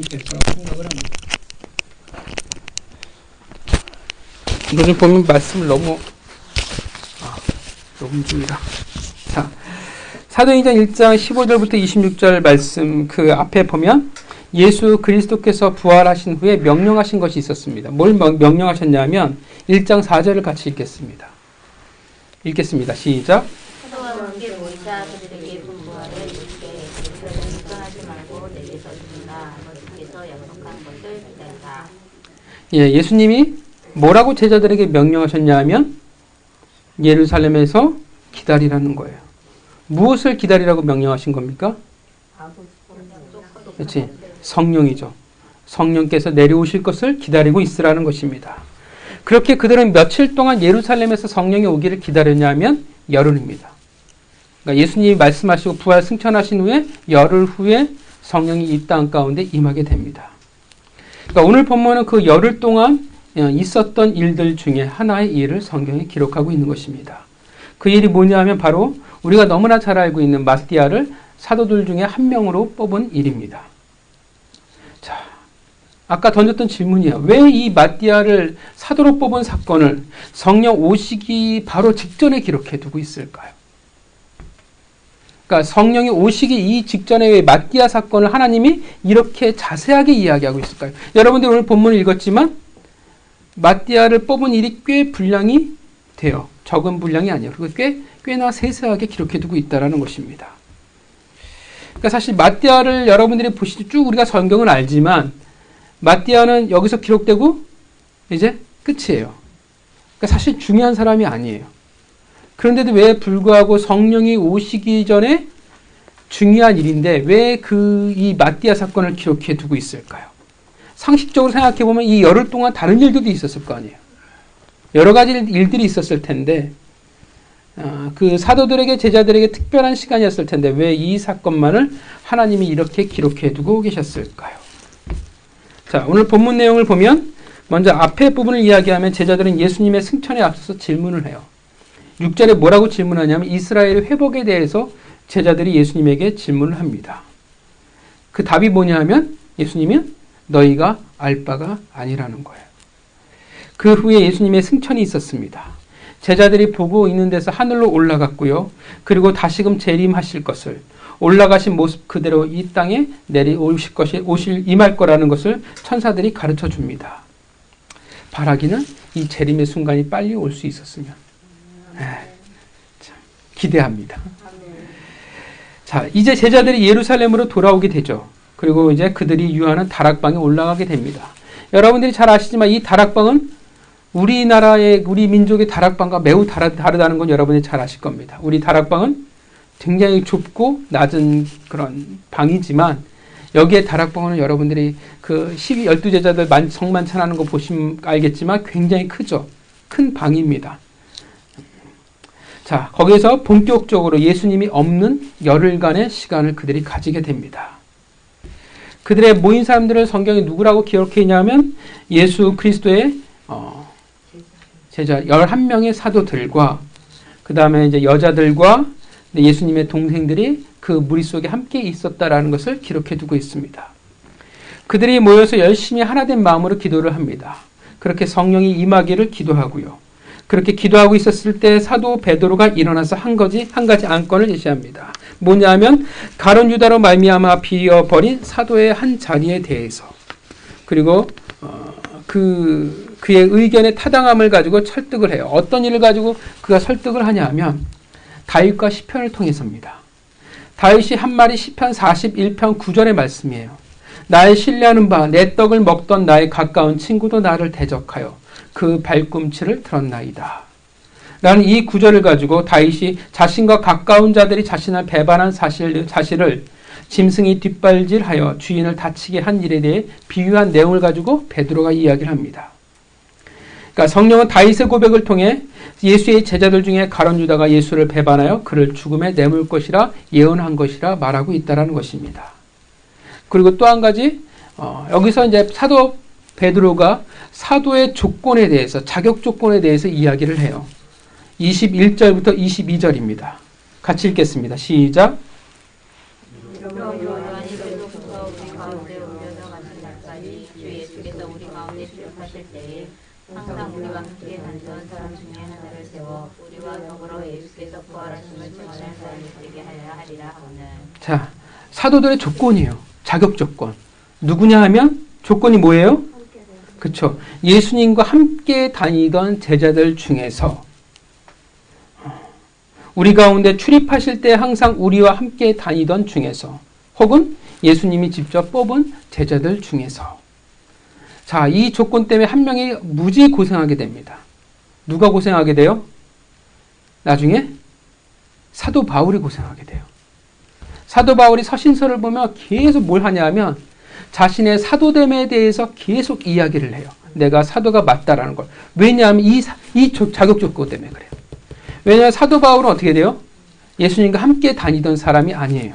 될 거라고 생각을 합니다. 이거 좀 보면 말씀을 너무 줍니다. 자, 사도행전 1장 15절부터 26절 말씀 그 앞에 보면 예수 그리스도께서 부활하신 후에 명령하신 것이 있었습니다. 뭘 명령하셨냐면 1장 4절을 같이 읽겠습니다. 시작. 사도와 함께 모이자 그들에게 분부하되 이르되 예루살렘에 떠나지 말고 내게서 죽으나 아버지께서 약속한 것을 기다리라. 예, 예수님이 뭐라고 제자들에게 명령하셨냐면 예루살렘에서 기다리라는 거예요. 무엇을 기다리라고 명령하신 겁니까? 그렇지, 성령이죠. 성령께서 내려오실 것을 기다리고 있으라는 것입니다. 그렇게 그들은 며칠 동안 예루살렘에서 성령이 오기를 기다렸냐면 열흘입니다. 그러니까 예수님이 말씀하시고 부활 승천하신 후에 열흘 후에 성령이 이 땅 가운데 임하게 됩니다. 그러니까 오늘 본문은 그 열흘 동안 있었던 일들 중에 하나의 일을 성경에 기록하고 있는 것입니다. 그 일이 뭐냐면 바로 우리가 너무나 잘 알고 있는 마띠아를 사도들 중에 한 명으로 뽑은 일입니다. 자, 아까 던졌던 질문이에요. 왜 이 마띠아를 사도로 뽑은 사건을 성령 오시기 바로 직전에 기록해 두고 있을까요? 그러니까 성령이 오시기 이 직전에 왜 마띠아 사건을 하나님이 이렇게 자세하게 이야기하고 있을까요? 여러분들 오늘 본문을 읽었지만 마띠아를 뽑은 일이 꽤 분량이 돼요. 적은 분량이 아니에요. 그리고 꽤나 세세하게 기록해 두고 있다는 것입니다. 그러니까 사실 마띠아를 여러분들이 보시죠. 쭉 우리가 성경을 알지만 마띠아는 여기서 기록되고 이제 끝이에요. 그러니까 사실 중요한 사람이 아니에요. 그런데도 왜 불구하고 성령이 오시기 전에 중요한 일인데 왜 이 마띠아 사건을 기록해 두고 있을까요? 상식적으로 생각해 보면 이 열흘 동안 다른 일들도 있었을 거 아니에요. 여러 가지 일들이 있었을 텐데 그 사도들에게 제자들에게 특별한 시간이었을 텐데 왜 이 사건만을 하나님이 이렇게 기록해 두고 계셨을까요? 자, 오늘 본문 내용을 보면 먼저 앞에 부분을 이야기하면 제자들은 예수님의 승천에 앞서서 질문을 해요. 6절에 뭐라고 질문하냐면 이스라엘의 회복에 대해서 제자들이 예수님에게 질문을 합니다. 그 답이 뭐냐 하면 예수님은 너희가 알 바가 아니라는 거예요. 그 후에 예수님의 승천이 있었습니다. 제자들이 보고 있는 데서 하늘로 올라갔고요. 그리고 다시금 재림하실 것을 올라가신 모습 그대로 이 땅에 임할 거라는 것을 천사들이 가르쳐 줍니다. 바라기는 이 재림의 순간이 빨리 올 수 있었으면 참 기대합니다. 자, 이제 제자들이 예루살렘으로 돌아오게 되죠. 그리고 이제 그들이 유하는 다락방에 올라가게 됩니다. 여러분들이 잘 아시지만 이 다락방은 우리 민족의 다락방과 매우 다르다는 건 여러분이 잘 아실 겁니다. 우리 다락방은 굉장히 좁고 낮은 그런 방이지만 여기에 다락방은 여러분들이 그 12제자들 성만찬하는 거 보시면 알겠지만 굉장히 크죠. 큰 방입니다. 자, 거기에서 본격적으로 예수님이 없는 열흘간의 시간을 그들이 가지게 됩니다. 그들의 모인 사람들을 성경이 누구라고 기록해 있냐면 예수 그리스도의 제자 11명의 사도들과 그 다음에 이제 여자들과 예수님의 동생들이 그 무리 속에 함께 있었다라는 것을 기록해 두고 있습니다. 그들이 모여서 열심히 하나된 마음으로 기도를 합니다. 그렇게 성령이 임하기를 기도하고요. 그렇게 기도하고 있었을 때 사도 베드로가 일어나서 한 가지 안건을 제시합니다. 뭐냐면 가룟 유다로 말미암아 비어버린 사도의 한 자리에 대해서 그리고 그의 의견의 타당함을 가지고 설득을 해요. 어떤 일을 가지고 그가 설득을 하냐면 다윗과 시편을 통해서입니다. 다윗이 한 말이 시편 41편 9절의 말씀이에요. 나의 신뢰하는 바 내 떡을 먹던 나의 가까운 친구도 나를 대적하여 그 발꿈치를 들었나이다. 라는 이 구절을 가지고 다윗이 자신과 가까운 자들이 자신을 배반한 사실을 짐승이 뒷발질하여 주인을 다치게 한 일에 대해 비유한 내용을 가지고 베드로가 이야기를 합니다. 그러니까 성령은 다윗의 고백을 통해 예수의 제자들 중에 가룟 유다가 예수를 배반하여 그를 죽음에 내몰 것이라 예언한 것이라 말하고 있다는 것입니다. 그리고 또 한 가지 여기서 이제 사도 베드로가 사도의 조건에 대해서 자격 조건에 대해서 이야기를 해요. 21절부터 22절입니다. 같이 읽겠습니다. 시작. 요한이 계속해서 우리 가운데 올려져 가신 날까지 주 예수께서 우리 가운데 출입하실 때에 항상 우리와 함께 다니던 사람 중에 하나를 세워 우리와 더불어 예수께서 부활하심을 증언할 사람이 되게 하려 하리라 하오늘. 자, 사도들의 조건이에요. 자격 조건. 누구냐 하면 조건이 뭐예요? 그렇죠. 예수님과 함께 다니던 제자들 중에서 우리 가운데 출입하실 때 항상 우리와 함께 다니던 중에서 혹은 예수님이 직접 뽑은 제자들 중에서 자, 이 조건 때문에 한 명이 무지 고생하게 됩니다. 누가 고생하게 돼요? 나중에 사도 바울이 고생하게 돼요. 사도 바울이 서신서를 보면 계속 뭘 하냐면 자신의 사도됨에 대해서 계속 이야기를 해요. 내가 사도가 맞다라는 걸. 왜냐하면 이 자격 조건 때문에 그래요. 왜냐하면 사도 바울은 어떻게 돼요? 예수님과 함께 다니던 사람이 아니에요.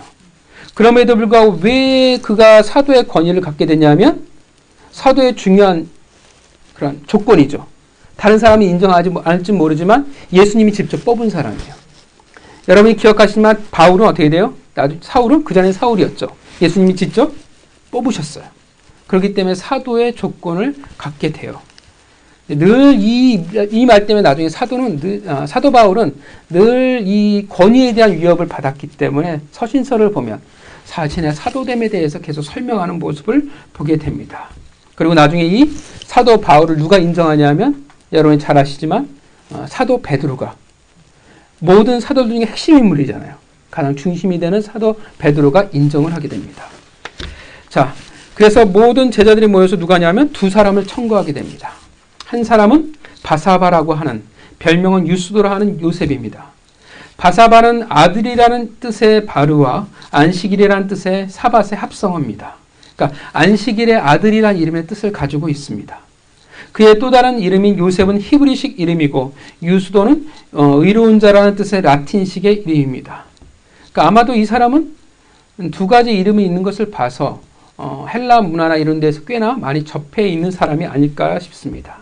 그럼에도 불구하고 왜 그가 사도의 권위를 갖게 됐냐면 사도의 중요한 그런 조건이죠. 다른 사람이 인정하지 않을지 모르지만 예수님이 직접 뽑은 사람이에요. 여러분이 기억하시지만 바울은 어떻게 돼요? 사울은 그전에 사울이었죠. 예수님이 직접 뽑으셨어요. 그렇기 때문에 사도의 조건을 갖게 돼요. 늘 이 말 때문에 나중에 사도 바울은 늘 이 권위에 대한 위협을 받았기 때문에 서신서를 보면 자신의 사도됨에 대해서 계속 설명하는 모습을 보게 됩니다. 그리고 나중에 이 사도 바울을 누가 인정하냐면 여러분이 잘 아시지만 사도 베드로가 모든 사도들 중에 핵심 인물이잖아요. 가장 중심이 되는 사도 베드로가 인정을 하게 됩니다. 자, 그래서 모든 제자들이 모여서 누가 하냐면 두 사람을 청구하게 됩니다. 한 사람은 바사바라고 하는 별명은 유스도라 하는 요셉입니다. 바사바는 아들이라는 뜻의 바르와 안식일이라는 뜻의 사밧의 합성어입니다. 그러니까 안식일의 아들이라는 이름의 뜻을 가지고 있습니다. 그의 또 다른 이름인 요셉은 히브리식 이름이고 유스도는 의로운 자라는 뜻의 라틴식의 이름입니다. 그러니까 아마도 이 사람은 두 가지 이름이 있는 것을 봐서 헬라 문화나 이런 데서 꽤나 많이 접해 있는 사람이 아닐까 싶습니다.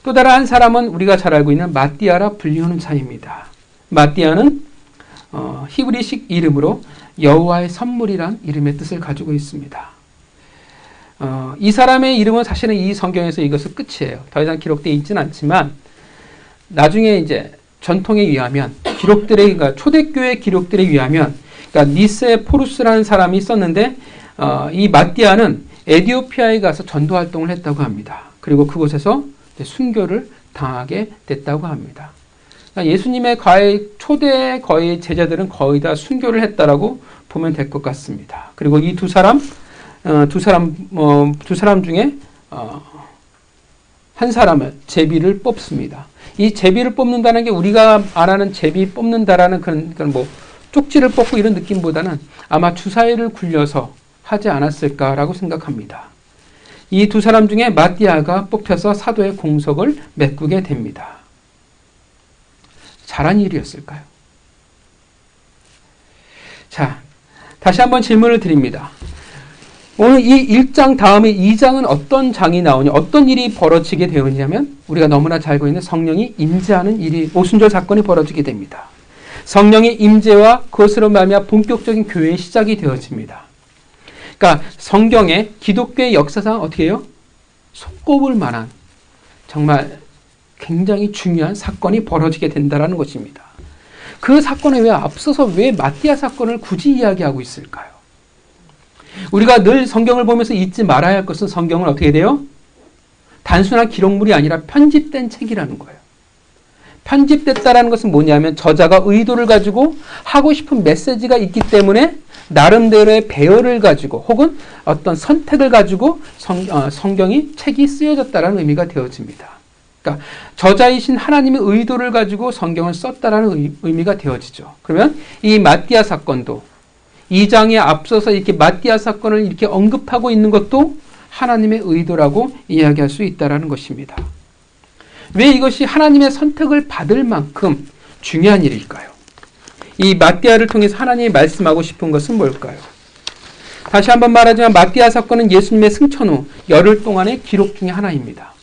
또 다른 한 사람은 우리가 잘 알고 있는 마띠아라 불리우는 자입니다. 마띠아는 히브리식 이름으로 여호와의 선물이란 이름의 뜻을 가지고 있습니다. 이 사람의 이름은 사실은 이 성경에서 이것은 끝이에요. 더 이상 기록되어 있지는 않지만 나중에 이제 전통에 의하면 그러니까 초대교회 기록들에 의하면 그러니까 니세포루스라는 사람이 있었는데 이 마띠아는 에티오피아에 가서 전도 활동을 했다고 합니다. 그리고 그곳에서 순교를 당하게 됐다고 합니다. 그러니까 예수님의 초대 거의 제자들은 거의 다 순교를 했다라고 보면 될 것 같습니다. 그리고 이 두 사람 중에 한 사람을 제비를 뽑습니다. 이 제비를 뽑는다는 게 우리가 말하는 제비 뽑는다라는 그런 뭐 쪽지를 뽑고 이런 느낌보다는 아마 주사위를 굴려서 하지 않았을까라고 생각합니다. 이 두 사람 중에 마띠아가 뽑혀서 사도의 공석을 메꾸게 됩니다. 잘한 일이었을까요? 자, 다시 한번 질문을 드립니다. 오늘 이 1장 다음에 2장은 어떤 장이 나오냐, 어떤 일이 벌어지게 되었냐면 우리가 너무나 잘 알고 있는 성령이 임재하는 일이 오순절 사건이 벌어지게 됩니다. 성령의 임재와 그것으로 말미암아 본격적인 교회의 시작이 되어집니다. 그러니까 성경의 기독교의 역사상 어떻게 해요? 손꼽을 만한 정말 굉장히 중요한 사건이 벌어지게 된다는 것입니다. 그 사건에 왜 앞서서 왜 마띠아 사건을 굳이 이야기하고 있을까요? 우리가 늘 성경을 보면서 잊지 말아야 할 것은 성경은 어떻게 돼요? 단순한 기록물이 아니라 편집된 책이라는 거예요. 편집됐다라는 것은 뭐냐면 저자가 의도를 가지고 하고 싶은 메시지가 있기 때문에 나름대로의 배열을 가지고 혹은 어떤 선택을 가지고 책이 쓰여졌다라는 의미가 되어집니다. 그러니까 저자이신 하나님의 의도를 가지고 성경을 썼다라는 의미가 되어지죠. 그러면 이 마띠아 사건도 2장에 앞서서 이렇게 마띠아 사건을 이렇게 언급하고 있는 것도 하나님의 의도라고 이야기할 수 있다라는 것입니다. 왜 이것이 하나님의 선택을 받을 만큼 중요한 일일까요? 이 마띠아를 통해서 하나님이 말씀하고 싶은 것은 뭘까요? 다시 한번 말하지만 마띠아 사건은 예수님의 승천 후 열흘 동안의 기록 중에 하나입니다.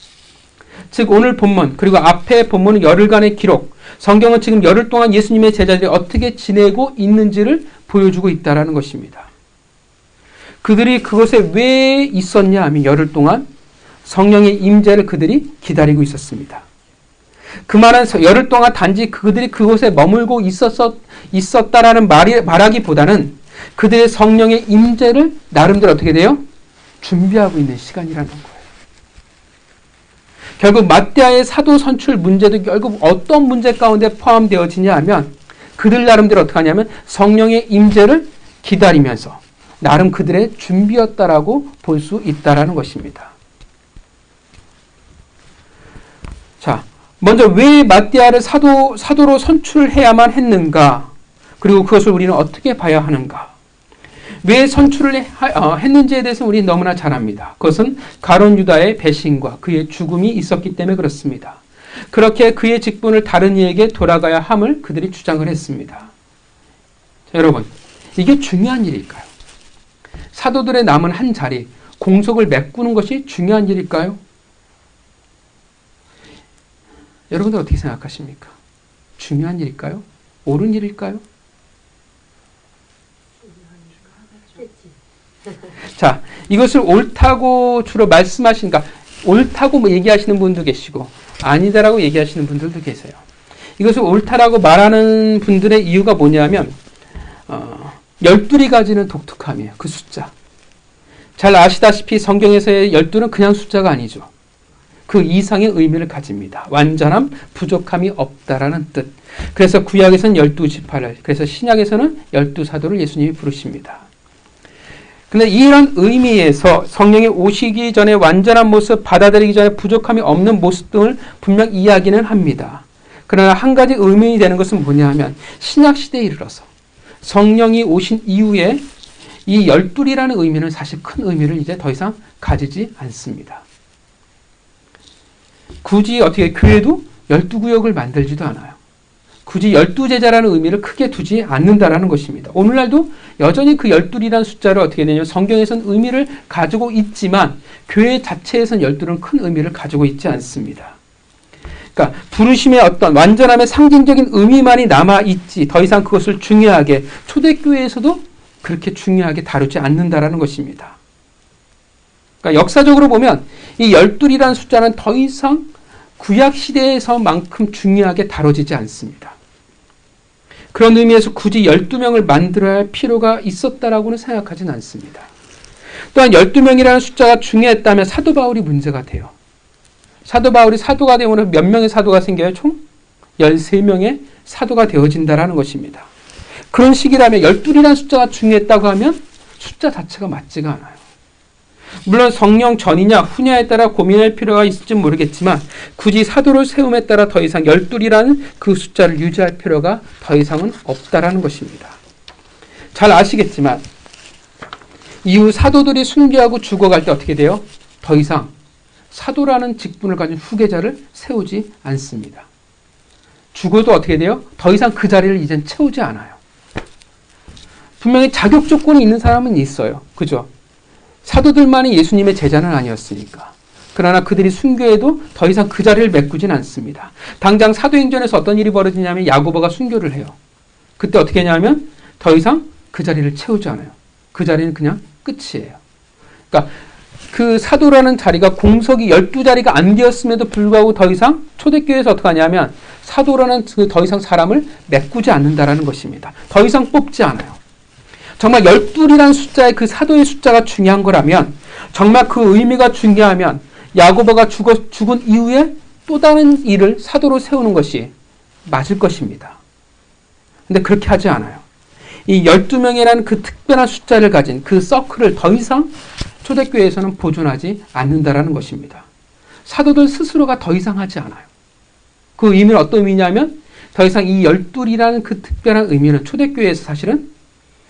즉 오늘 본문 그리고 앞에 본문은 열흘간의 기록, 성경은 지금 열흘 동안 예수님의 제자들이 어떻게 지내고 있는지를 보여주고 있다는 것입니다. 그들이 그곳에 왜 있었냐 하면 열흘 동안 성령의 임재를 그들이 기다리고 있었습니다. 그 말은 열흘 동안 단지 그들이 그곳에 머물고 있었다라는 말하기보다는 그들의 성령의 임재를 나름대로 어떻게 돼요? 준비하고 있는 시간이라는 거예요. 결국 마띠아의 사도 선출 문제도 결국 어떤 문제 가운데 포함되어지냐 하면 그들 나름대로 어떻게 하냐면 성령의 임재를 기다리면서 나름 그들의 준비였다라고 볼 수 있다라는 것입니다. 자, 먼저 왜 마띠아를 사도로 선출해야만 했는가? 그리고 그것을 우리는 어떻게 봐야 하는가? 왜 선출을 했는지에 대해서 우리는 너무나 잘 압니다. 그것은 가룟 유다의 배신과 그의 죽음이 있었기 때문에 그렇습니다. 그렇게 그의 직분을 다른 이에게 돌아가야 함을 그들이 주장을 했습니다. 자, 여러분, 이게 중요한 일일까요? 사도들의 남은 한 자리, 공석을 메꾸는 것이 중요한 일일까요? 여러분들 어떻게 생각하십니까? 중요한 일일까요? 옳은 일일까요? 자, 이것을 옳다고 주로 말씀하시니까 옳다고 얘기하시는 분도 계시고 아니다라고 얘기하시는 분들도 계세요. 이것을 옳다라고 말하는 분들의 이유가 뭐냐면 12이 가지는 독특함이에요. 그 숫자. 잘 아시다시피 성경에서의 12는 그냥 숫자가 아니죠. 그 이상의 의미를 가집니다. 완전함, 부족함이 없다라는 뜻. 그래서 구약에서는 12지파를, 그래서 신약에서는 12사도를 예수님이 부르십니다. 근데 이런 의미에서 성령이 오시기 전에 완전한 모습, 받아들이기 전에 부족함이 없는 모습 등을 분명 이야기는 합니다. 그러나 한 가지 의문이 되는 것은 뭐냐 하면 신약시대에 이르러서 성령이 오신 이후에 이 12이라는 의미는 사실 큰 의미를 이제 더 이상 가지지 않습니다. 굳이 어떻게 교회도 12구역을 만들지도 않아요. 굳이 12제자라는 의미를 크게 두지 않는다라는 것입니다. 오늘날도 여전히 그 12이라는 숫자를 어떻게 되냐면 성경에서는 의미를 가지고 있지만 교회 자체에서는 12는 큰 의미를 가지고 있지 않습니다. 그러니까 부르심의 어떤 완전함의 상징적인 의미만이 남아있지 더 이상 그것을 중요하게 초대교회에서도 그렇게 중요하게 다루지 않는다라는 것입니다. 그러니까 역사적으로 보면 이 12이라는 숫자는 더 이상 구약시대에서만큼 중요하게 다뤄지지 않습니다. 그런 의미에서 굳이 12명을 만들어야 할 필요가 있었다라고는 생각하진 않습니다. 또한 12명이라는 숫자가 중요했다면 사도 바울이 문제가 돼요. 사도 바울이 사도가 되면 몇 명의 사도가 생겨요? 총 13명의 사도가 되어진다라는 것입니다. 그런 식이라면 12이라는 숫자가 중요했다고 하면 숫자 자체가 맞지가 않아요. 물론 성령 전이냐 후냐에 따라 고민할 필요가 있을지 모르겠지만 굳이 사도를 세움에 따라 더 이상 12이라는 그 숫자를 유지할 필요가 더 이상은 없다라는 것입니다. 잘 아시겠지만 이후 사도들이 순교하고 죽어갈 때 어떻게 돼요? 더 이상 사도라는 직분을 가진 후계자를 세우지 않습니다. 죽어도 어떻게 돼요? 더 이상 그 자리를 이젠 채우지 않아요. 분명히 자격 조건이 있는 사람은 있어요. 그죠? 사도들만이 예수님의 제자는 아니었으니까. 그러나 그들이 순교해도 더 이상 그 자리를 메꾸진 않습니다. 당장 사도행전에서 어떤 일이 벌어지냐면 야고보가 순교를 해요. 그때 어떻게 하냐면 더 이상 그 자리를 채우지 않아요. 그 자리는 그냥 끝이에요. 그러니까 그 사도라는 자리가 공석이 12자리가 안 되었음에도 불구하고 더 이상 초대교회에서 어떻게 하냐면 사도라는 그 더 이상 사람을 메꾸지 않는다라는 것입니다. 더 이상 뽑지 않아요. 정말 12이라는 숫자의 그 사도의 숫자가 중요한 거라면 정말 그 의미가 중요하면 야고보가 죽은 이후에 또 다른 일을 사도로 세우는 것이 맞을 것입니다. 근데 그렇게 하지 않아요. 이 12명이라는 그 특별한 숫자를 가진 그 서클을 더 이상 초대교회에서는 보존하지 않는다라는 것입니다. 사도들 스스로가 더 이상 하지 않아요. 그 의미는 어떤 의미냐면 더 이상 이 12이라는 그 특별한 의미는 초대교회에서 사실은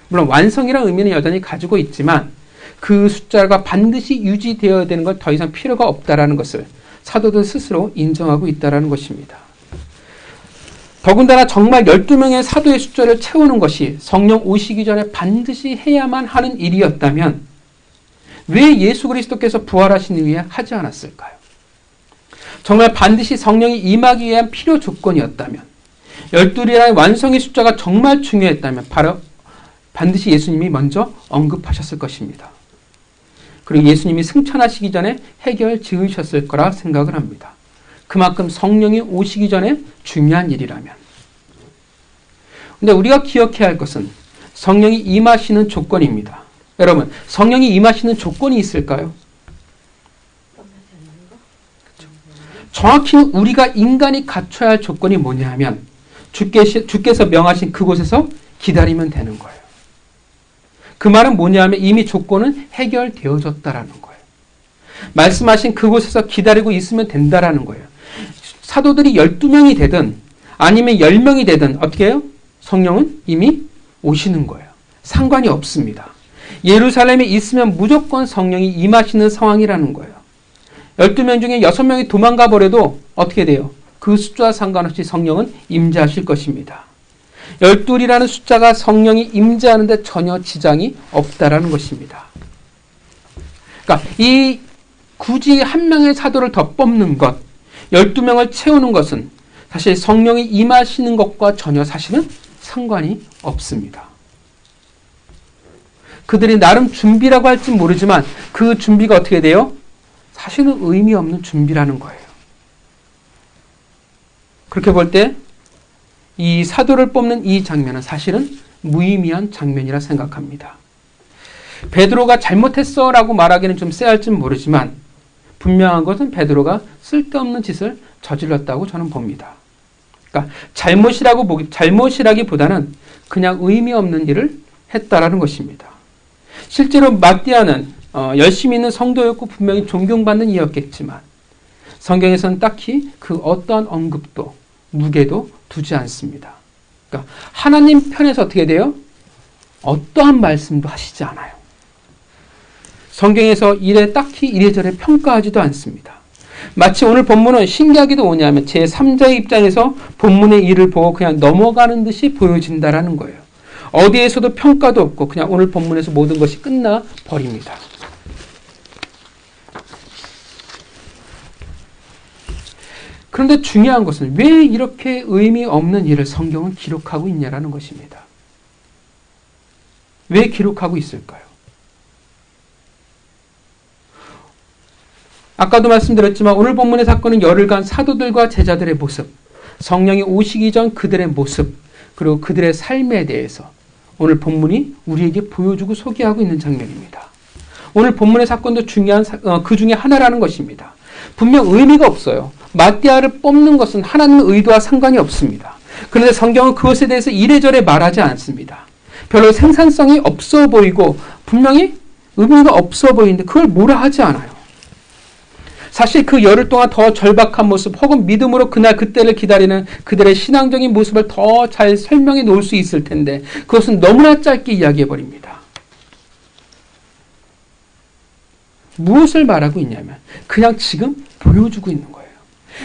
물론 완성이라는 의미는 여전히 가지고 있지만 그 숫자가 반드시 유지되어야 되는 건 더 이상 필요가 없다라는 것을 사도들 스스로 인정하고 있다라는 것입니다. 더군다나 정말 12명의 사도의 숫자를 채우는 것이 성령 오시기 전에 반드시 해야만 하는 일이었다면 왜 예수 그리스도께서 부활하신 이후에 하지 않았을까요? 정말 반드시 성령이 임하기 위한 필요 조건이었다면 12이라는 완성의 숫자가 정말 중요했다면 바로 반드시 예수님이 먼저 언급하셨을 것입니다. 그리고 예수님이 승천하시기 전에 해결 지으셨을 거라 생각을 합니다. 그만큼 성령이 오시기 전에 중요한 일이라면. 근데 우리가 기억해야 할 것은 성령이 임하시는 조건입니다. 여러분, 성령이 임하시는 조건이 있을까요? 정확히 우리가 인간이 갖춰야 할 조건이 뭐냐 하면 주께서 명하신 그곳에서 기다리면 되는 거예요. 그 말은 뭐냐 하면 이미 조건은 해결되어졌다라는 거예요. 말씀하신 그곳에서 기다리고 있으면 된다라는 거예요. 사도들이 12명이 되든 아니면 10명이 되든 어떻게 해요? 성령은 이미 오시는 거예요. 상관이 없습니다. 예루살렘에 있으면 무조건 성령이 임하시는 상황이라는 거예요. 12명 중에 6명이 도망가 버려도 어떻게 돼요? 그 숫자와 상관없이 성령은 임재하실 것입니다. 12이라는 숫자가 성령이 임재하는데 전혀 지장이 없다라는 것입니다. 그러니까 이 굳이 한 명의 사도를 더 뽑는 것, 12명을 채우는 것은 사실 성령이 임하시는 것과 전혀 사실은 상관이 없습니다. 그들이 나름 준비라고 할지 모르지만 그 준비가 어떻게 돼요? 사실은 의미 없는 준비라는 거예요. 그렇게 볼 때 이 사도를 뽑는 이 장면은 사실은 무의미한 장면이라 생각합니다. 베드로가 잘못했어 라고 말하기는 좀 쎄할지 모르지만 분명한 것은 베드로가 쓸데없는 짓을 저질렀다고 저는 봅니다. 그러니까 잘못이라기보다는 그냥 의미 없는 일을 했다라는 것입니다. 실제로 마띠아는 열심히 있는 성도였고 분명히 존경받는 이였겠지만 성경에서는 딱히 그 어떠한 언급도 무게도 두지 않습니다. 그러니까 하나님 편에서 어떻게 돼요? 어떠한 말씀도 하시지 않아요. 성경에서 딱히 이래저래 평가하지도 않습니다. 마치 오늘 본문은 신기하기도 뭐냐면 제3자의 입장에서 본문의 일을 보고 그냥 넘어가는 듯이 보여진다라는 거예요. 어디에서도 평가도 없고 그냥 오늘 본문에서 모든 것이 끝나 버립니다. 그런데 중요한 것은 왜 이렇게 의미 없는 일을 성경은 기록하고 있냐라는 것입니다. 왜 기록하고 있을까요? 아까도 말씀드렸지만 오늘 본문의 사건은 열흘간 사도들과 제자들의 모습, 성령이 오시기 전 그들의 모습, 그리고 그들의 삶에 대해서 오늘 본문이 우리에게 보여주고 소개하고 있는 장면입니다. 오늘 본문의 사건도 중요한 그 중에 하나라는 것입니다. 분명 의미가 없어요. 마띠아를 뽑는 것은 하나님의 의도와 상관이 없습니다. 그런데 성경은 그것에 대해서 이래저래 말하지 않습니다. 별로 생산성이 없어 보이고 분명히 의미가 없어 보이는데 그걸 뭐라 하지 않아요. 사실 그 열흘 동안 더 절박한 모습 혹은 믿음으로 그날 그때를 기다리는 그들의 신앙적인 모습을 더 잘 설명해 놓을 수 있을 텐데 그것은 너무나 짧게 이야기해버립니다. 무엇을 말하고 있냐면 그냥 지금 보여주고 있는 거예요.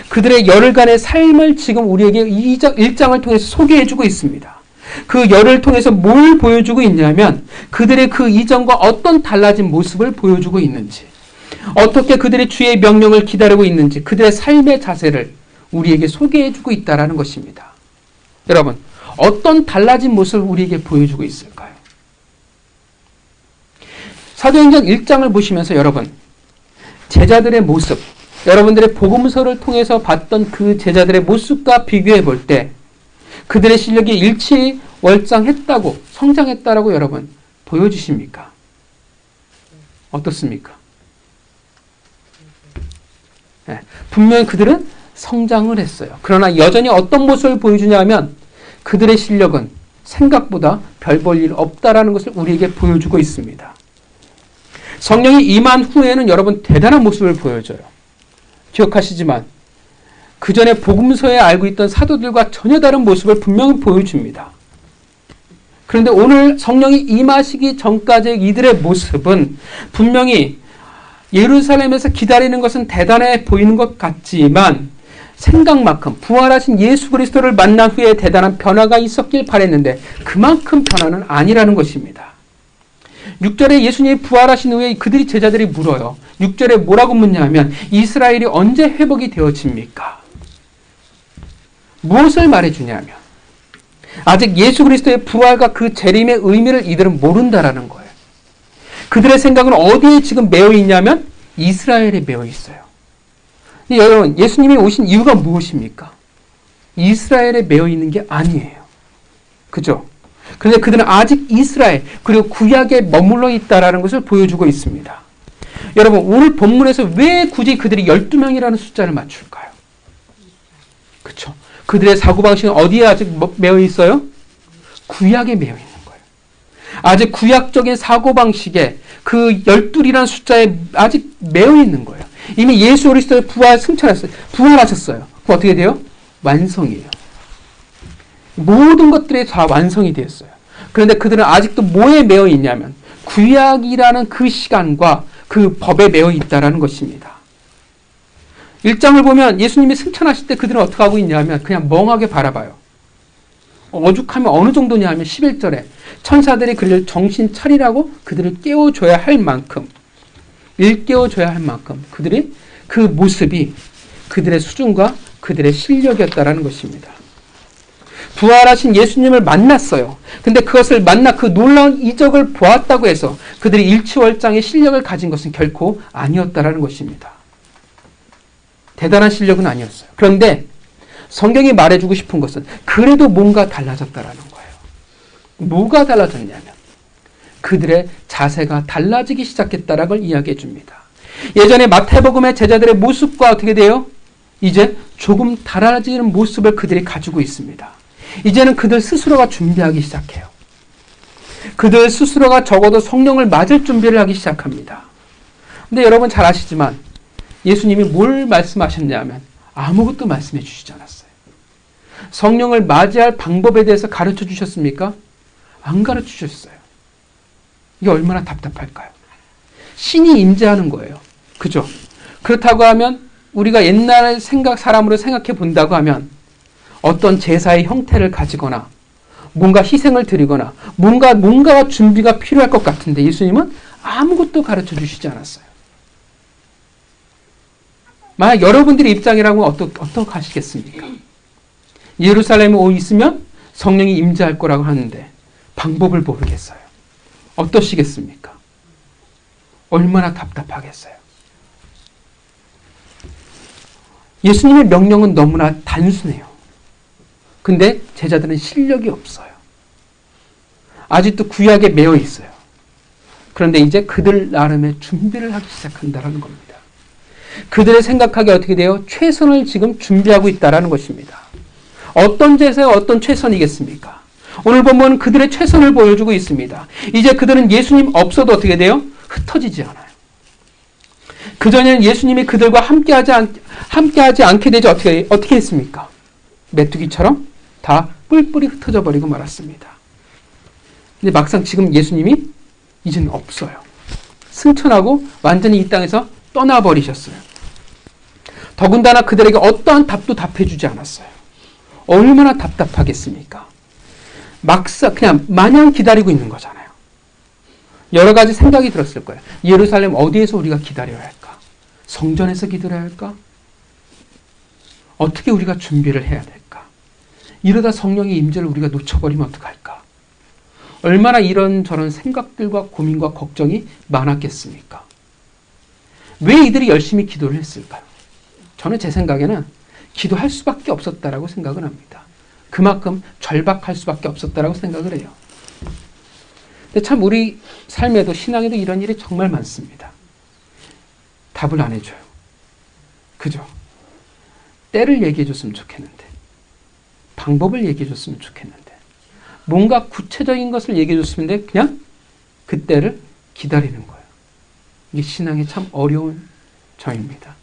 그들의 열흘간의 삶을 지금 우리에게 1장을 통해서 소개해주고 있습니다. 그 열흘을 통해서 뭘 보여주고 있냐면 그들의 그 이전과 어떤 달라진 모습을 보여주고 있는지, 어떻게 그들의 주의 명령을 기다리고 있는지 그들의 삶의 자세를 우리에게 소개해주고 있다는 것입니다. 여러분, 어떤 달라진 모습을 우리에게 보여주고 있을까요? 사도행전 1장을 보시면서 여러분, 제자들의 모습, 여러분들의 복음서를 통해서 봤던 그 제자들의 모습과 비교해 볼 때 그들의 실력이 일치월장했다고, 성장했다라고 여러분 보여주십니까? 어떻습니까? 네, 분명히 그들은 성장을 했어요. 그러나 여전히 어떤 모습을 보여주냐면 그들의 실력은 생각보다 별 볼 일 없다라는 것을 우리에게 보여주고 있습니다. 성령이 임한 후에는 여러분 대단한 모습을 보여줘요. 기억하시지만 그 전에 복음서에 알고 있던 사도들과 전혀 다른 모습을 분명히 보여줍니다. 그런데 오늘 성령이 임하시기 전까지 이들의 모습은 분명히 예루살렘에서 기다리는 것은 대단해 보이는 것 같지만 생각만큼 부활하신 예수 그리스도를 만난 후에 대단한 변화가 있었길 바랬는데 그만큼 변화는 아니라는 것입니다. 6절에 예수님이 부활하신 후에 그들이 제자들이 물어요. 6절에 뭐라고 묻냐면 이스라엘이 언제 회복이 되어집니까? 무엇을 말해주냐면 아직 예수 그리스도의 부활과 그 재림의 의미를 이들은 모른다라는 거예요. 그들의 생각은 어디에 지금 매여 있냐면 이스라엘에 매여 있어요. 근데 여러분, 예수님이 오신 이유가 무엇입니까? 이스라엘에 매여 있는 게 아니에요. 그죠? 그런데 그들은 아직 이스라엘 그리고 구약에 머물러 있다라는 것을 보여주고 있습니다. 여러분, 오늘 본문에서 왜 굳이 그들이 12명이라는 숫자를 맞출까요? 그렇죠. 그들의 사고방식은 어디에 아직 매여 있어요? 구약에 매여 있는 거예요. 아직 구약적인 사고방식에 그 12이라는 숫자에 아직 매여 있는 거예요. 이미 예수 그리스도의 부활 승천했어요. 부활하셨어요. 그럼 어떻게 돼요? 완성이에요. 모든 것들이 다 완성이 되었어요. 그런데 그들은 아직도 뭐에 매여 있냐면 구약이라는 그 시간과 그 법에 매여 있다라는 것입니다. 1장을 보면 예수님이 승천하실 때 그들은 어떻게 하고 있냐면 그냥 멍하게 바라봐요. 오죽하면 어느 정도냐 하면 11절에 천사들이 그를 정신 차리라고 그들을 깨워줘야 할 만큼 일깨워줘야 할 만큼 그들이 그 모습이 그들의 수준과 그들의 실력이었다라는 것입니다. 부활하신 예수님을 만났어요. 근데 그것을 만나 그 놀라운 이적을 보았다고 해서 그들이 일취월장의 실력을 가진 것은 결코 아니었다라는 것입니다. 대단한 실력은 아니었어요. 그런데 성경이 말해주고 싶은 것은 그래도 뭔가 달라졌다라는 거예요. 뭐가 달라졌냐면 그들의 자세가 달라지기 시작했다라는 걸 이야기해 줍니다. 예전에 마태복음의 제자들의 모습과 어떻게 돼요? 이제 조금 달라지는 모습을 그들이 가지고 있습니다. 이제는 그들 스스로가 준비하기 시작해요. 그들 스스로가 적어도 성령을 맞을 준비를 하기 시작합니다. 근데 여러분 잘 아시지만 예수님이 뭘 말씀하셨냐면 아무것도 말씀해 주시지 않았어요. 성령을 맞이할 방법에 대해서 가르쳐 주셨습니까? 안 가르쳐 주셨어요. 이게 얼마나 답답할까요? 신이 임재하는 거예요. 그죠? 그렇다고 하면 우리가 옛날 사람으로 생각해 본다고 하면 어떤 제사의 형태를 가지거나 뭔가 희생을 드리거나 뭔가가 준비가 필요할 것 같은데 예수님은 아무것도 가르쳐 주시지 않았어요. 만약 여러분들의 입장이라면 어떻게 하시겠습니까? 예루살렘에 있으면 성령이 임재할 거라고 하는데 방법을 모르겠어요. 어떠시겠습니까? 얼마나 답답하겠어요. 예수님의 명령은 너무나 단순해요. 근데 제자들은 실력이 없어요. 아직도 구약에 매여 있어요. 그런데 이제 그들 나름의 준비를 하기 시작한다는 겁니다. 그들의 생각하기에 어떻게 돼요? 최선을 지금 준비하고 있다는 것입니다. 어떤 제사에 어떤 최선이겠습니까? 오늘 보면 그들의 최선을 보여주고 있습니다. 이제 그들은 예수님 없어도 어떻게 돼요? 흩어지지 않아요. 그전에는 예수님이 그들과 함께하지 않게 되지 어떻게 했습니까? 메뚜기처럼 다 뿔뿔이 흩어져 버리고 말았습니다. 근데 막상 지금 예수님이 이제는 없어요. 승천하고 완전히 이 땅에서 떠나버리셨어요. 더군다나 그들에게 어떠한 답도 답해주지 않았어요. 얼마나 답답하겠습니까? 막상 그냥 마냥 기다리고 있는 거잖아요. 여러 가지 생각이 들었을 거예요. 예루살렘 어디에서 우리가 기다려야 할까? 성전에서 기다려야 할까? 어떻게 우리가 준비를 해야 될까? 이러다 성령의 임재를 우리가 놓쳐버리면 어떡할까? 얼마나 이런저런 생각들과 고민과 걱정이 많았겠습니까? 왜 이들이 열심히 기도를 했을까요? 저는 제 생각에는 기도할 수밖에 없었다라고 생각을 합니다. 그만큼 절박할 수밖에 없었다라고 생각을 해요. 근데 참 우리 삶에도 신앙에도 이런 일이 정말 많습니다. 답을 안 해줘요. 그죠? 때를 얘기해 줬으면 좋겠는데 방법을 얘기해 줬으면 좋겠는데 뭔가 구체적인 것을 얘기해 줬으면 그냥 그때를 기다리는 거예요. 이게 신앙의 참 어려운 점입니다.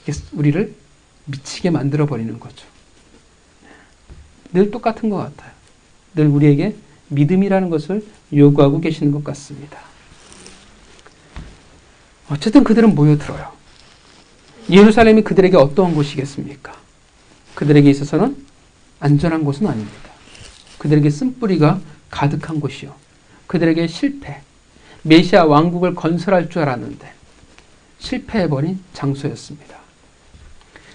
이게 우리를 미치게 만들어버리는 거죠. 늘 똑같은 것 같아요. 늘 우리에게 믿음이라는 것을 요구하고 계시는 것 같습니다. 어쨌든 그들은 모여들어요. 예루살렘이 그들에게 어떠한 곳이겠습니까? 그들에게 있어서는 안전한 곳은 아닙니다. 그들에게 쓴뿌리가 가득한 곳이요. 그들에게 실패, 메시아 왕국을 건설할 줄 알았는데 실패해버린 장소였습니다.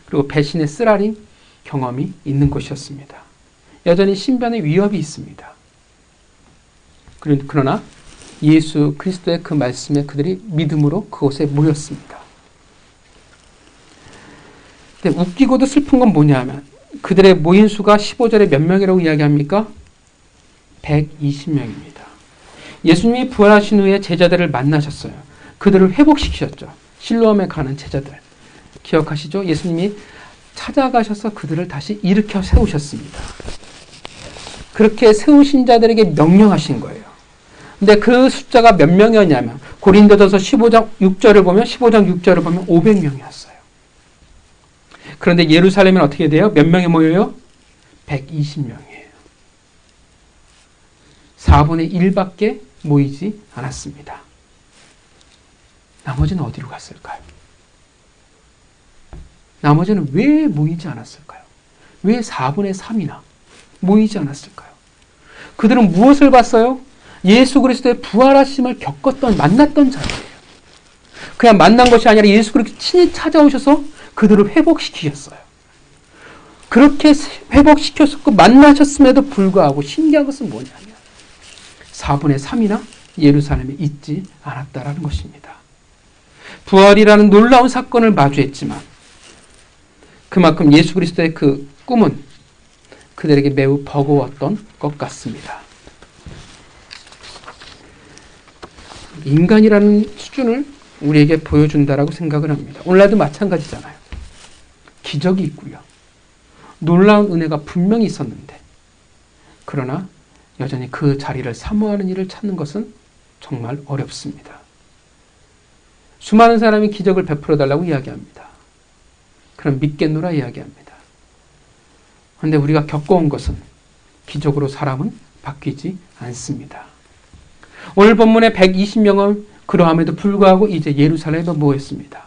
그리고 배신의 쓰라린 경험이 있는 곳이었습니다. 여전히 신변의 위협이 있습니다. 그러나 예수 그리스도의 그 말씀에 그들이 믿음으로 그곳에 모였습니다. 근데 웃기고도 슬픈 건 뭐냐 하면 그들의 모인 수가 15절에 몇 명이라고 이야기합니까? 120명입니다. 예수님이 부활하신 후에 제자들을 만나셨어요. 그들을 회복시키셨죠. 실로암에 가는 제자들. 기억하시죠? 예수님이 찾아가셔서 그들을 다시 일으켜 세우셨습니다. 그렇게 세우신 자들에게 명령하신 거예요. 근데 그 숫자가 몇 명이었냐면 고린도전서 15장 6절을 보면 500명이었어요. 그런데 예루살렘은 어떻게 돼요? 몇 명이 모여요? 120명이에요. 4분의 1밖에 모이지 않았습니다. 나머지는 어디로 갔을까요? 나머지는 왜 모이지 않았을까요? 왜 4분의 3이나 모이지 않았을까요? 그들은 무엇을 봤어요? 예수 그리스도의 부활하심을 만났던 자들이에요. 그냥 만난 것이 아니라 예수 그리스도 친히 찾아오셔서 그들을 회복시키셨어요. 그렇게 회복시켰고 만나셨음에도 불구하고 신기한 것은 뭐냐면 4분의 3이나 예루살렘에 있지 않았다라는 것입니다. 부활이라는 놀라운 사건을 마주했지만 그만큼 예수 그리스도의 그 꿈은 그들에게 매우 버거웠던 것 같습니다. 인간이라는 수준을 우리에게 보여준다라고 생각을 합니다. 오늘날도 마찬가지잖아요. 기적이 있고요. 놀라운 은혜가 분명히 있었는데 그러나 여전히 그 자리를 사모하는 일을 찾는 것은 정말 어렵습니다. 수많은 사람이 기적을 베풀어달라고 이야기합니다. 그럼 믿겠노라 이야기합니다. 그런데 우리가 겪어온 것은 기적으로 사람은 바뀌지 않습니다. 오늘 본문의 120명은 그러함에도 불구하고 이제 예루살렘에 모였습니다.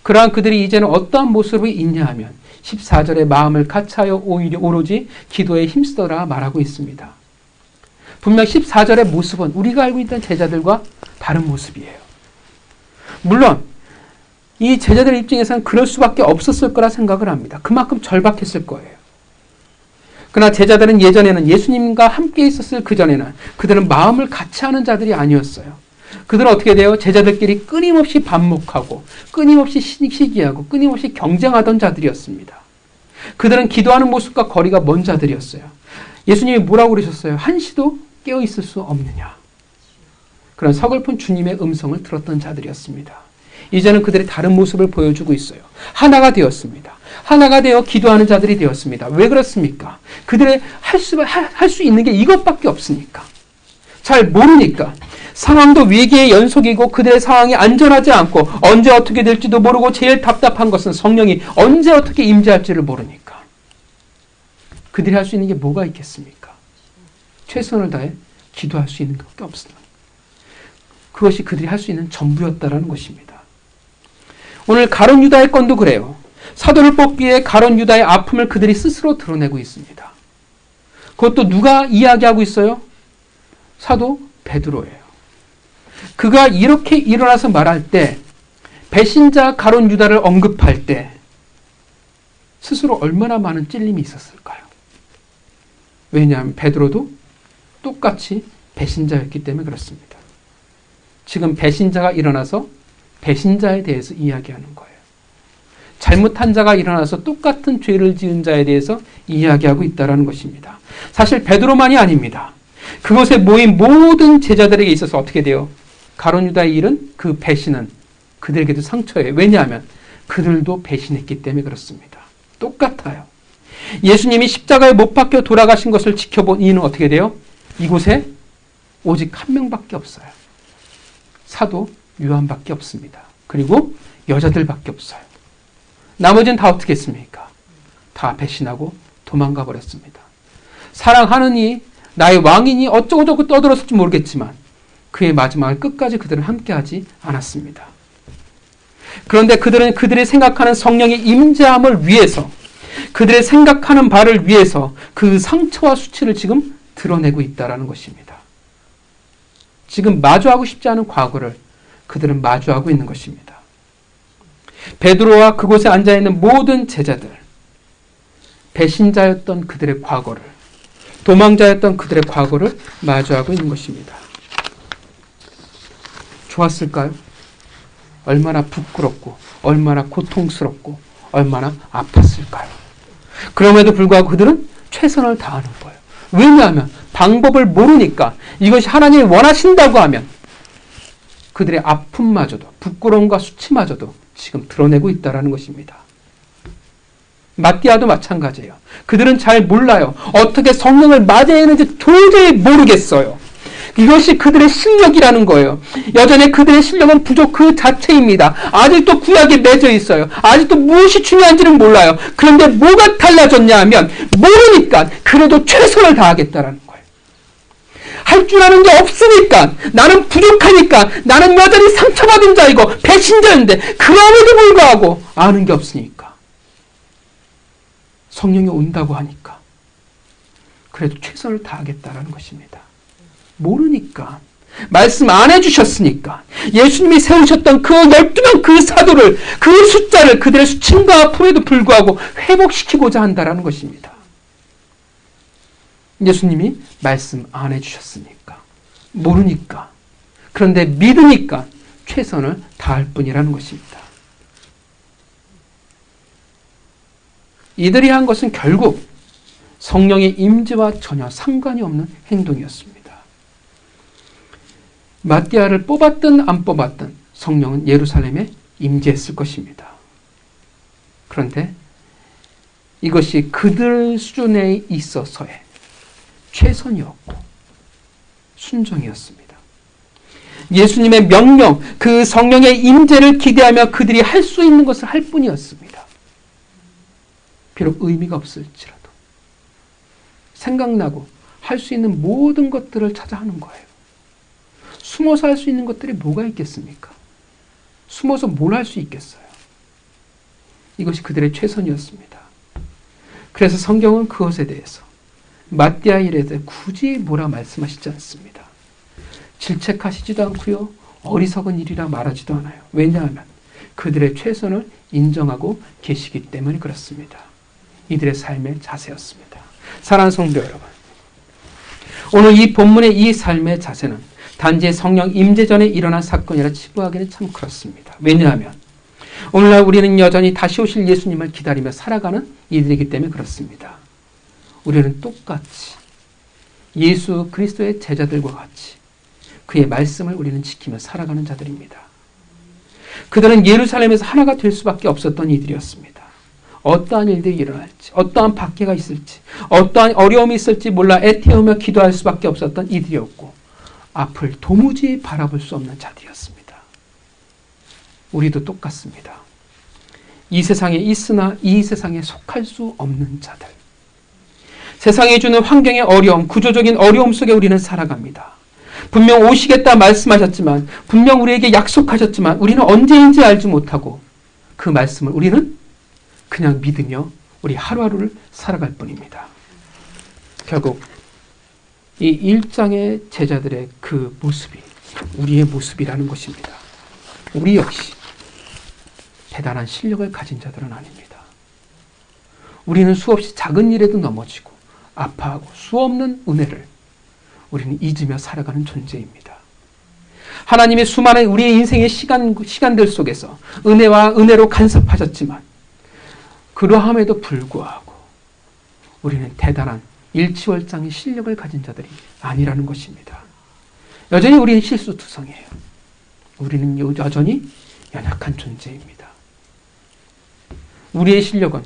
그러한 그들이 이제는 어떠한 모습이 있냐 하면 14절에 마음을 같이하여 오로지 기도에 힘쓰더라 말하고 있습니다. 분명 14절의 모습은 우리가 알고 있던 제자들과 다른 모습이에요. 물론 이 제자들 입장에서는 그럴 수밖에 없었을 거라 생각을 합니다. 그만큼 절박했을 거예요. 그러나 제자들은 예전에는 예수님과 함께 있었을 그전에는 그들은 마음을 같이 하는 자들이 아니었어요. 그들은 어떻게 돼요? 제자들끼리 끊임없이 반목하고 끊임없이 시기하고 끊임없이 경쟁하던 자들이었습니다. 그들은 기도하는 모습과 거리가 먼 자들이었어요. 예수님이 뭐라고 그러셨어요? 한시도 깨어있을 수 없느냐. 그런 서글픈 주님의 음성을 들었던 자들이었습니다. 이제는 그들이 다른 모습을 보여주고 있어요. 하나가 되었습니다. 하나가 되어 기도하는 자들이 되었습니다. 왜 그렇습니까? 그들의 할 수 있는 게 이것밖에 없으니까. 잘 모르니까. 상황도 위기의 연속이고 그들의 상황이 안전하지 않고 언제 어떻게 될지도 모르고 제일 답답한 것은 성령이 언제 어떻게 임재할지를 모르니까. 그들이 할 수 있는 게 뭐가 있겠습니까? 최선을 다해 기도할 수 있는 것밖에 없습니다. 그것이 그들이 할 수 있는 전부였다라는 것입니다. 오늘 가룟 유다의 건도 그래요. 사도를 뽑기 위해 가룟 유다의 아픔을 그들이 스스로 드러내고 있습니다. 그것도 누가 이야기하고 있어요? 사도 베드로예요. 그가 이렇게 일어나서 말할 때 배신자 가룟 유다를 언급할 때 스스로 얼마나 많은 찔림이 있었을까요? 왜냐하면 베드로도 똑같이 배신자였기 때문에 그렇습니다. 지금 배신자가 일어나서 배신자에 대해서 이야기하는 거예요. 잘못한 자가 일어나서 똑같은 죄를 지은 자에 대해서 이야기하고 있다는 것입니다. 사실 베드로만이 아닙니다. 그곳에 모인 모든 제자들에게 있어서 어떻게 돼요? 가룟 유다의 일은 그 배신은 그들에게도 상처예요. 왜냐하면 그들도 배신했기 때문에 그렇습니다. 똑같아요. 예수님이 십자가에 못 박혀 돌아가신 것을 지켜본 이는 어떻게 돼요? 이곳에 오직 한 명밖에 없어요. 사도 요한밖에 없습니다. 그리고 여자들밖에 없어요. 나머지는 다 어떻게 했습니까? 다 배신하고 도망가 버렸습니다. 사랑하느니 나의 왕이니 어쩌고저쩌고 떠들었을지 모르겠지만 그의 마지막을 끝까지 그들은 함께하지 않았습니다. 그런데 그들은 그들이 생각하는 성령의 임재함을 위해서 그들의 생각하는 바를 위해서 그 상처와 수치를 지금 드러내고 있다는 것입니다. 지금 마주하고 싶지 않은 과거를 그들은 마주하고 있는 것입니다. 베드로와 그곳에 앉아있는 모든 제자들, 배신자였던 그들의 과거를, 도망자였던 그들의 과거를 마주하고 있는 것입니다. 좋았을까요? 얼마나 부끄럽고 얼마나 고통스럽고 얼마나 아팠을까요? 그럼에도 불구하고 그들은 최선을 다하는 거예요. 왜냐하면 방법을 모르니까, 이것이 하나님이 원하신다고 하면 그들의 아픔마저도, 부끄러움과 수치마저도 지금 드러내고 있다는 것입니다. 마띠아도 마찬가지예요. 그들은 잘 몰라요. 어떻게 성령을 맞이해야 하는지 도저히 모르겠어요. 이것이 그들의 실력이라는 거예요. 여전히 그들의 실력은 부족 그 자체입니다. 아직도 구약에 맺어 있어요. 아직도 무엇이 중요한지는 몰라요. 그런데 뭐가 달라졌냐 하면 모르니까 그래도 최선을 다하겠다라는 거예요. 할 줄 아는 게 없으니까, 나는 부족하니까, 나는 여전히 상처받은 자이고 배신자인데 그럼에도 불구하고 아는 게 없으니까, 성령이 온다고 하니까 그래도 최선을 다하겠다라는 것입니다. 모르니까, 말씀 안 해주셨으니까, 예수님이 세우셨던 그 12명 그 사도를, 그 숫자를 그들의 수침과 아픔에도 불구하고 회복시키고자 한다라는 것입니다. 예수님이 말씀 안 해주셨으니까, 모르니까, 그런데 믿으니까 최선을 다할 뿐이라는 것입니다. 이들이 한 것은 결국 성령의 임재와 전혀 상관이 없는 행동이었습니다. 마띠아를 뽑았든 안 뽑았든 성령은 예루살렘에 임재했을 것입니다. 그런데 이것이 그들 수준에 있어서의 최선이었고 순종이었습니다. 예수님의 명령, 그 성령의 임재를 기대하며 그들이 할 수 있는 것을 할 뿐이었습니다. 비록 의미가 없을지라도 생각나고 할 수 있는 모든 것들을 찾아 하는 거예요. 숨어서 할 수 있는 것들이 뭐가 있겠습니까? 숨어서 뭘 할 수 있겠어요? 이것이 그들의 최선이었습니다. 그래서 성경은 그것에 대해서, 마띠아 일에 대해 굳이 뭐라 말씀하시지 않습니다. 질책하시지도 않고요, 어리석은 일이라 말하지도 않아요. 왜냐하면 그들의 최선을 인정하고 계시기 때문에 그렇습니다. 이들의 삶의 자세였습니다. 사랑하는 성도 여러분, 오늘 이 본문의 이 삶의 자세는 단지 성령 임재 전에 일어난 사건이라 치부하기는 참 그렇습니다. 왜냐하면 오늘날 우리는 여전히 다시 오실 예수님을 기다리며 살아가는 이들이기 때문에 그렇습니다. 우리는 똑같이 예수 그리스도의 제자들과 같이 그의 말씀을 우리는 지키며 살아가는 자들입니다. 그들은 예루살렘에서 하나가 될 수밖에 없었던 이들이었습니다. 어떠한 일들이 일어날지, 어떠한 박해가 있을지, 어떠한 어려움이 있을지 몰라 애태우며 기도할 수밖에 없었던 이들이었고, 앞을 도무지 바라볼 수 없는 자들이었습니다. 우리도 똑같습니다. 이 세상에 있으나 이 세상에 속할 수 없는 자들. 세상이 주는 환경의 어려움, 구조적인 어려움 속에 우리는 살아갑니다. 분명 오시겠다 말씀하셨지만, 분명 우리에게 약속하셨지만 우리는 언제인지 알지 못하고 그 말씀을 우리는 그냥 믿으며 우리 하루하루를 살아갈 뿐입니다. 결국 이 1장의 제자들의 그 모습이 우리의 모습이라는 것입니다. 우리 역시 대단한 실력을 가진 자들은 아닙니다. 우리는 수없이 작은 일에도 넘어지고 아파하고 수없는 은혜를 우리는 잊으며 살아가는 존재입니다. 하나님의 수많은 우리의 인생의 시간들 속에서 은혜와 은혜로 간섭하셨지만 그러함에도 불구하고 우리는 대단한 일치월장의 실력을 가진 자들이 아니라는 것입니다. 여전히 우리는 실수투성이에요. 우리는 여전히 연약한 존재입니다. 우리의 실력은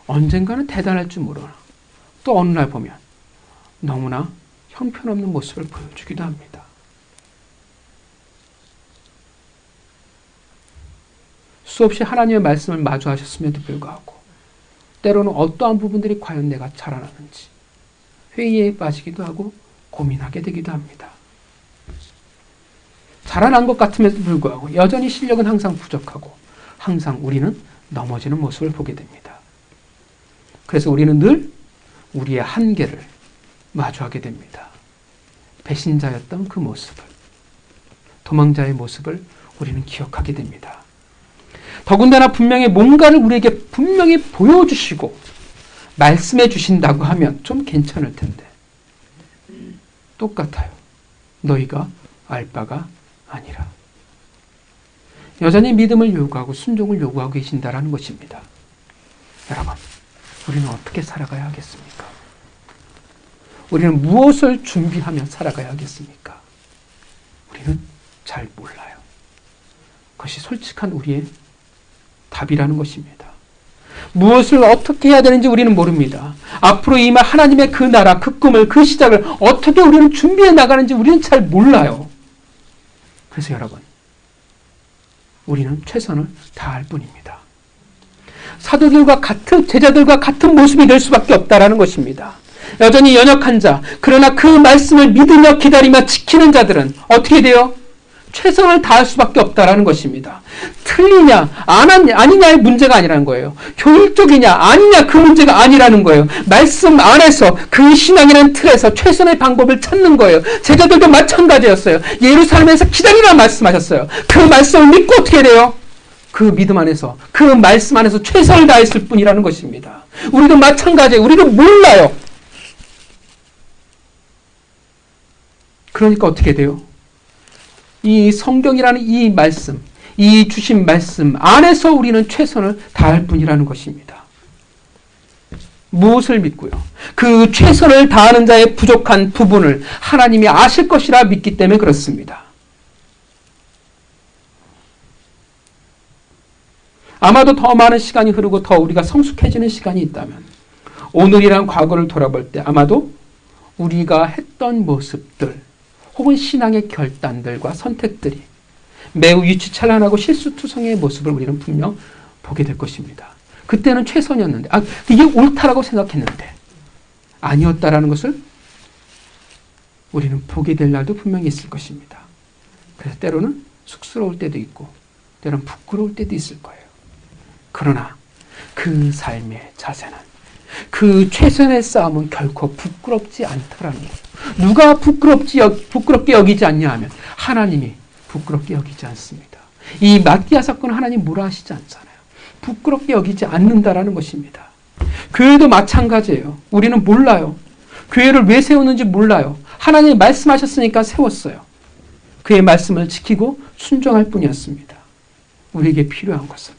언젠가는 대단할 줄 모르나 또 어느 날 보면 너무나 형편없는 모습을 보여주기도 합니다. 수없이 하나님의 말씀을 마주하셨음에도 불구하고 때로는 어떠한 부분들이 과연 내가 자라나는지 회의에 빠지기도 하고 고민하게 되기도 합니다. 자라난 것 같음에도 불구하고 여전히 실력은 항상 부족하고 항상 우리는 넘어지는 모습을 보게 됩니다. 그래서 우리는 늘 우리의 한계를 마주하게 됩니다. 배신자였던 그 모습을, 도망자의 모습을 우리는 기억하게 됩니다. 더군다나 분명히 뭔가를 우리에게 분명히 보여주시고 말씀해 주신다고 하면 좀 괜찮을 텐데 똑같아요. 너희가 알 바가 아니라 여전히 믿음을 요구하고 순종을 요구하고 계신다라는 것입니다. 여러분, 우리는 어떻게 살아가야 하겠습니까? 우리는 무엇을 준비하며 살아가야 하겠습니까? 우리는 잘 몰라요. 그것이 솔직한 우리의 답이라는 것입니다. 무엇을 어떻게 해야 되는지 우리는 모릅니다. 앞으로 임할 하나님의 그 나라, 그 꿈을, 그 시작을 어떻게 우리는 준비해 나가는지 우리는 잘 몰라요. 그래서 여러분, 우리는 최선을 다할 뿐입니다. 사도들과 같은, 제자들과 같은 모습이 될 수밖에 없다라는 것입니다. 여전히 연약한 자, 그러나 그 말씀을 믿으며 기다리며 지키는 자들은 어떻게 돼요? 최선을 다할 수밖에 없다라는 것입니다. 틀리냐, 아니냐의 문제가 아니라는 거예요. 효율적이냐, 아니냐, 그 문제가 아니라는 거예요. 말씀 안에서 그 신앙이라는 틀에서 최선의 방법을 찾는 거예요. 제자들도 마찬가지였어요. 예루살렘에서 기다리라 말씀하셨어요. 그 말씀을 믿고 어떻게 돼요? 그 믿음 안에서, 그 말씀 안에서 최선을 다했을 뿐이라는 것입니다. 우리도 마찬가지예요. 우리도 몰라요. 그러니까 어떻게 돼요? 이 성경이라는 이 말씀, 이 주신 말씀 안에서 우리는 최선을 다할 뿐이라는 것입니다. 무엇을 믿고요? 그 최선을 다하는 자의 부족한 부분을 하나님이 아실 것이라 믿기 때문에 그렇습니다. 아마도 더 많은 시간이 흐르고 더 우리가 성숙해지는 시간이 있다면 오늘이란 과거를 돌아볼 때 아마도 우리가 했던 모습들 혹은 신앙의 결단들과 선택들이 매우 유치찬란하고 실수투성의 모습을 우리는 분명 보게 될 것입니다. 그때는 최선이었는데, 이게 옳다라고 생각했는데 아니었다라는 것을 우리는 보게 될 날도 분명히 있을 것입니다. 그래서 때로는 쑥스러울 때도 있고 때로는 부끄러울 때도 있을 거예요. 그러나 그 삶의 자세는, 그 최선의 싸움은 결코 부끄럽지 않다라는 거예요. 누가 부끄럽게 여기지 않냐 하면 하나님이 부끄럽게 여기지 않습니다. 이 마띠아 사건은 하나님 뭐라 하시지 않잖아요. 부끄럽게 여기지 않는다라는 것입니다. 교회도 마찬가지예요. 우리는 몰라요. 교회를 왜 세우는지 몰라요. 하나님이 말씀하셨으니까 세웠어요. 그의 말씀을 지키고 순종할 뿐이었습니다. 우리에게 필요한 것은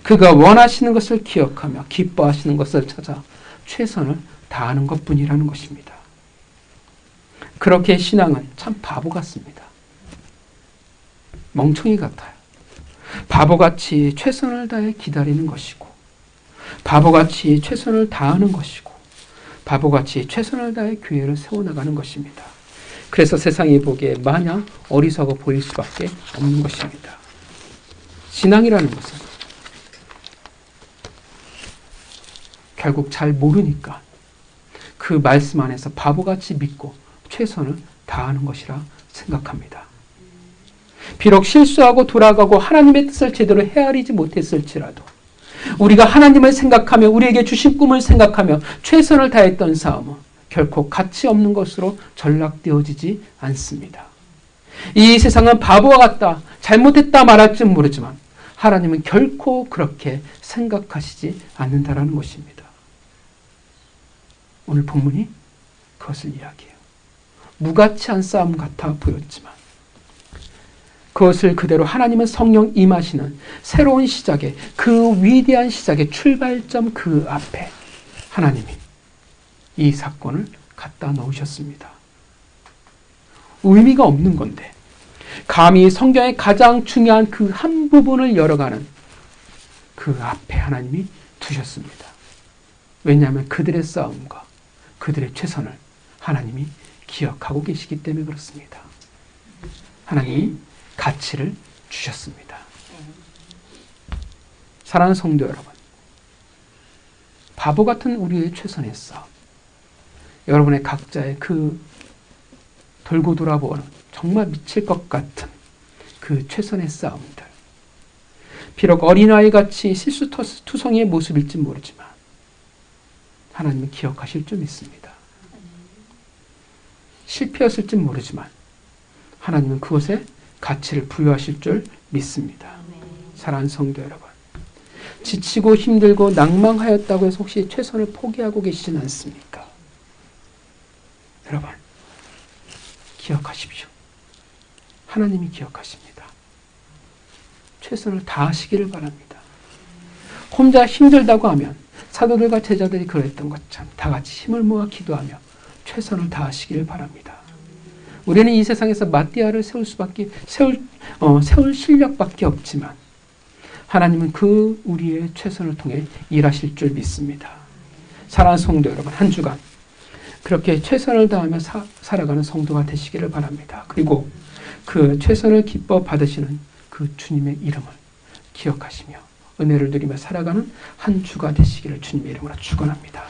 그가 원하시는 것을 기억하며 기뻐하시는 것을 찾아 최선을 다하는 것뿐이라는 것입니다. 그렇게 신앙은 참 바보 같습니다. 멍청이 같아요. 바보같이 최선을 다해 기다리는 것이고, 바보같이 최선을 다하는 것이고, 바보같이 최선을 다해 교회를 세워나가는 것입니다. 그래서 세상이 보기에 마냥 어리석어 보일 수밖에 없는 것입니다. 신앙이라는 것은 결국 잘 모르니까 그 말씀 안에서 바보같이 믿고 최선을 다하는 것이라 생각합니다. 비록 실수하고 돌아가고 하나님의 뜻을 제대로 헤아리지 못했을지라도 우리가 하나님을 생각하며 우리에게 주신 꿈을 생각하며 최선을 다했던 싸움은 결코 가치 없는 것으로 전락되어지지 않습니다. 이 세상은 바보와 같다, 잘못했다 말할지 모르지만 하나님은 결코 그렇게 생각하시지 않는다라는 것입니다. 오늘 본문이 그것을 이야기해요. 무가치한 싸움 같아 보였지만 그것을 그대로 하나님은 성령 임하시는 새로운 시작의 그 위대한 시작의 출발점 그 앞에 하나님이 이 사건을 갖다 놓으셨습니다. 의미가 없는 건데 감히 성경의 가장 중요한 그 한 부분을 열어가는 그 앞에 하나님이 두셨습니다. 왜냐하면 그들의 싸움과 그들의 최선을 하나님이 기억하고 계시기 때문에 그렇습니다. 하나님이 가치를 주셨습니다. 사랑하는 성도 여러분, 바보 같은 우리의 최선의 싸움, 여러분의 각자의 그 돌고 돌아보는 정말 미칠 것 같은 그 최선의 싸움들, 비록 어린아이같이 실수투성이의 모습일지 모르지만 하나님은 기억하실 줄 믿습니다. 실패였을지 모르지만 하나님은 그것에 가치를 부여하실 줄 믿습니다. 사랑하는 성도 여러분, 지치고 힘들고 낭망하였다고 해서 혹시 최선을 포기하고 계시진 않습니까? 여러분, 기억하십시오. 하나님이 기억하십니다. 최선을 다하시기를 바랍니다. 혼자 힘들다고 하면 사도들과 제자들이 그랬던 것처럼 다 같이 힘을 모아 기도하며 최선을 다하시기를 바랍니다. 우리는 이 세상에서 마띠아를 세울 실력밖에 없지만 하나님은 그 우리의 최선을 통해 일하실 줄 믿습니다. 사랑하는 성도 여러분, 한 주간 그렇게 최선을 다하며 살아가는 성도가 되시기를 바랍니다. 그리고 그 최선을 기뻐 받으시는 그 주님의 이름을 기억하시며 은혜를 누리며 살아가는 한 주가 되시기를 주님의 이름으로 축원합니다.